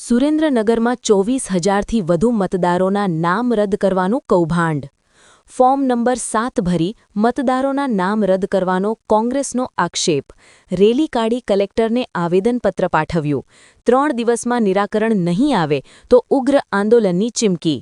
સુરેન્દ્રનગરમાં 24,000થી વધુ મતદારોના નામ રદ કરવાનું કૌભાંડ. ફોર્મ નંબર 7 ભરી મતદારોના નામ રદ કરવાનો કોંગ્રેસનો આક્ષેપ. રેલી કાઢી કલેક્ટરને આવેદનપત્ર પાઠવ્યું. 3 દિવસમાં નિરાકરણ નહીં આવે તો ઉગ્ર આંદોલનની ચીમકી.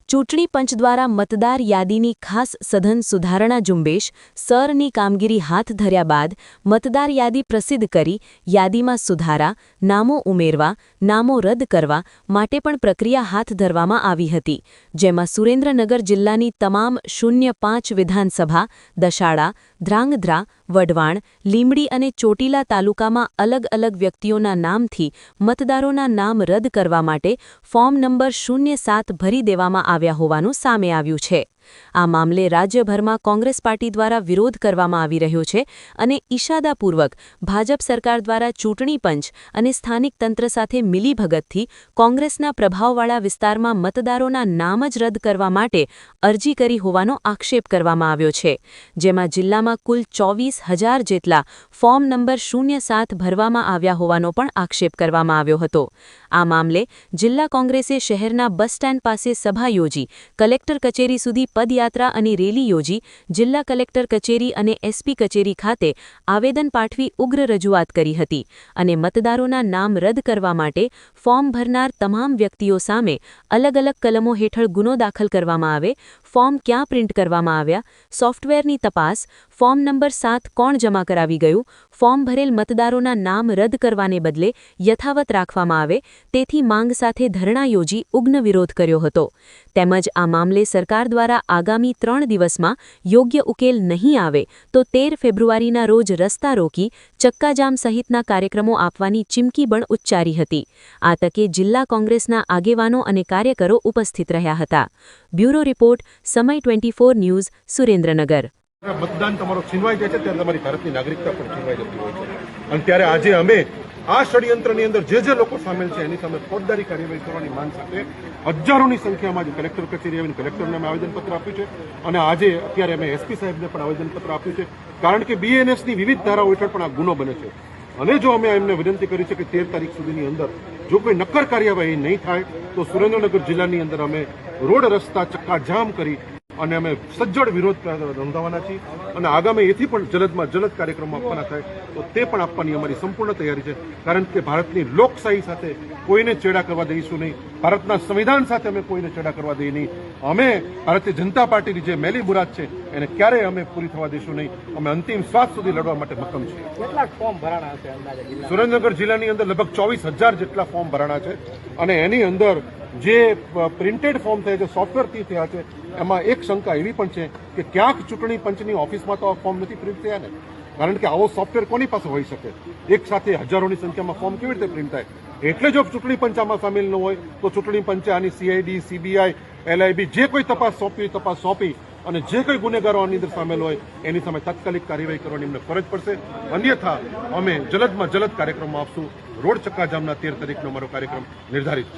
ચૂંટણી પંચ દ્વારા મતદાર યાદીની ખાસ સઘન સુધારણા ઝુંબેશ સરની કામગીરી હાથ ધર્યા બાદ મતદાર યાદી પ્રસિદ્ધ કરી યાદીમાં સુધારા, નામો ઉમેરવા, નામો રદ કરવા માટે પણ પ્રક્રિયા હાથ ધરવામાં આવી હતી, જેમાં સુરેન્દ્રનગર જિલ્લાની તમામ 05 વિધાનસભા, દશાડા, ધ્રાંગધ્રા, વઢવાણ, લીંબડી અને ચોટીલા તાલુકામાં અલગ અલગ વ્યક્તિઓના નામથી મતદારોના નામ રદ કરવા માટે ફોર્મ નંબર 07 ભરી દેવામાં આવ્યા હોવાનું સામે આવ્યું છે. આ મામલે રાજ્યભરમાં કોંગ્રેસ પાર્ટી દ્વારા વિરોધ કરવામાં આવી રહ્યો છે અને ઇશાદાપૂર્વક ભાજપ સરકાર દ્વારા ચૂંટણી પંચ અને સ્થાનિક તંત્ર સાથે મિલીભગતથી કોંગ્રેસના પ્રભાવવાળા વિસ્તારમાં મતદારોના નામ જ રદ કરવા માટે અરજી કરી હોવાનો આક્ષેપ કરવામાં આવ્યો છે, જેમાં જિલ્લામાં કુલ 24,000 જેટલા ફોર્મ નંબર 07 ભરવામાં આવ્યા હોવાનો પણ આક્ષેપ કરવામાં આવ્યો હતો. આ મામલે જિલ્લા કોંગ્રેસે શહેરના બસ સ્ટેન્ડ પાસે સભા યોજી કલેક્ટર કચેરી સુધી પદયાત્રા અને રેલી યોજી જિલ્લા કલેક્ટર કચેરી અને એસપી કચેરી ખાતે આવેદન પાઠવી ઉગ્ર રજૂઆત કરી હતી અને મતદારોના નામ રદ કરવા માટે ફોર્મ ભરનાર તમામ વ્યક્તિઓ સામે અલગ અલગ કલમો હેઠળ ગુનો દાખલ કરવામાં આવે, ફોર્મ ક્યાં પ્રિન્ટ કરવામાં આવ્યા, સોફ્ટવેરની તપાસ, ફોર્મ નંબર 7 કોણ જમા કરાવી ગયું, ફોર્મ ભરેલ મતદારોના નામ રદ કરવાને બદલે યથાવત રાખવામાં આવે તેથી માંગ સાથે ધરણા યોજી ઉગ્ર વિરોધ કર્યો હતો. તેમજ આ મામલે સરકાર દ્વારા આગામી 3 દિવસમાં યોગ્ય ઉકેલ નહીં આવે તો 13 ફેબ્રુઆરીના રોજ રસ્તા રોકી ચક્કાજામ સહિતના કાર્યક્રમો આપવાની ચીમકી પણ ઉચ્ચારી હતી. આ તકે જિલ્લા કોંગ્રેસના આગેવાનો અને કાર્યકરો ઉપસ્થિત રહ્યા હતા. બ્યુરો રિપોર્ટ, સમય 24 ન્યૂઝ, સુરેન્દ્રનગર. મતદાન તમારો છીનવાઈ જાય છે ત્યારે તમારી ભારતની નાગરિકતા પણ છીનવાઈ જતી હોય છે અને ત્યારે આજે અમે આ ષડયંત્રની અંદર જે લોકો સામેલ છે એની સામે ફોજદારી કાર્યવાહી કરવાની માંગ સાથે હજારોની સંખ્યામાં જે કલેક્ટર કચેરી આવીને કલેક્ટરને અમે આવેદનપત્ર આપ્યું છે અને આજે અત્યારે અમે એસપી સાહેબને પણ આવેદનપત્ર આપ્યું છે, કારણ કે બીએનએસની વિવિધ ધારાઓ હેઠળ પણ આ ગુનો બને છે અને જો અમે એમને વિનંતી કરી છે કે 13 તારીખ સુધીની અંદર જો કોઈ નક્કર કાર્યવાહી નહીં થાય તો સુરેન્દ્રનગર જિલ્લાની અંદર અમે રોડ રસ્તા ચક્કાજામ કરી અને અમે સજ્જડ વિરોધ નોંધાવવાના છીએ અને આગામી એથી પણ જલદમાં જલદ કાર્યક્રમો આપવાના થાય તો તે પણ આપવાની અમારી સંપૂર્ણ તૈયારી છે, કારણ કે ભારતની લોકશાહી સાથે કોઈને ચેડા કરવા દઈશું નહીં, ભારતના સંવિધાન સાથે અમે કોઈને ચેડા કરવા દઈએ નહીં. અમે ભારતીય જનતા પાર્ટીની જે મેલી મુરાદ છે એને ક્યારેય અમે પૂરી થવા દઈશું નહીં. અમે અંતિમ શ્વાસ સુધી લડવા માટે મક્કમ છીએ. કેટલા ફોર્મ ભરાણા છે અંદાજે? સુરેન્દ્રનગર જિલ્લાની અંદર લગભગ 24,000 જેટલા ફોર્મ ભરાણા છે અને એની અંદર જે પ્રિન્ટેડ ફોર્મ થયા છે, સોફ્ટવેરથી થયા છે, એમાં એક શંકા એવી પણ છે કે ક્યાંક ચૂંટણી પંચની ઓફિસમાં તો આ ફોર્મ નથી પ્રિન્ટ થયા ને, કારણ કે આવો સોફ્ટવેર કોની પાસે હોઈ શકે? એક સાથે હજારોની સંખ્યામાં ફોર્મ કેવી રીતે પ્રિન્ટ થાય? એટલે જો ચૂંટણી પંચ આમાં સામેલ ન હોય તો ચૂંટણી પંચે આની CID, CBI, LIB જે કોઈ તપાસ સોંપી તપાસ સોંપી અને જે કોઈ ગુનેગારો આની અંદર સામેલ હોય એની સામે તાત્કાલિક કાર્યવાહી કરવાની અમને ફરજ પડશે. અન્યથા અમે જલદમાં જલદ કાર્યક્રમો આપશું. રોડ ચક્કાજામના 13 તારીખનો અમારો કાર્યક્રમ નિર્ધારિત છે.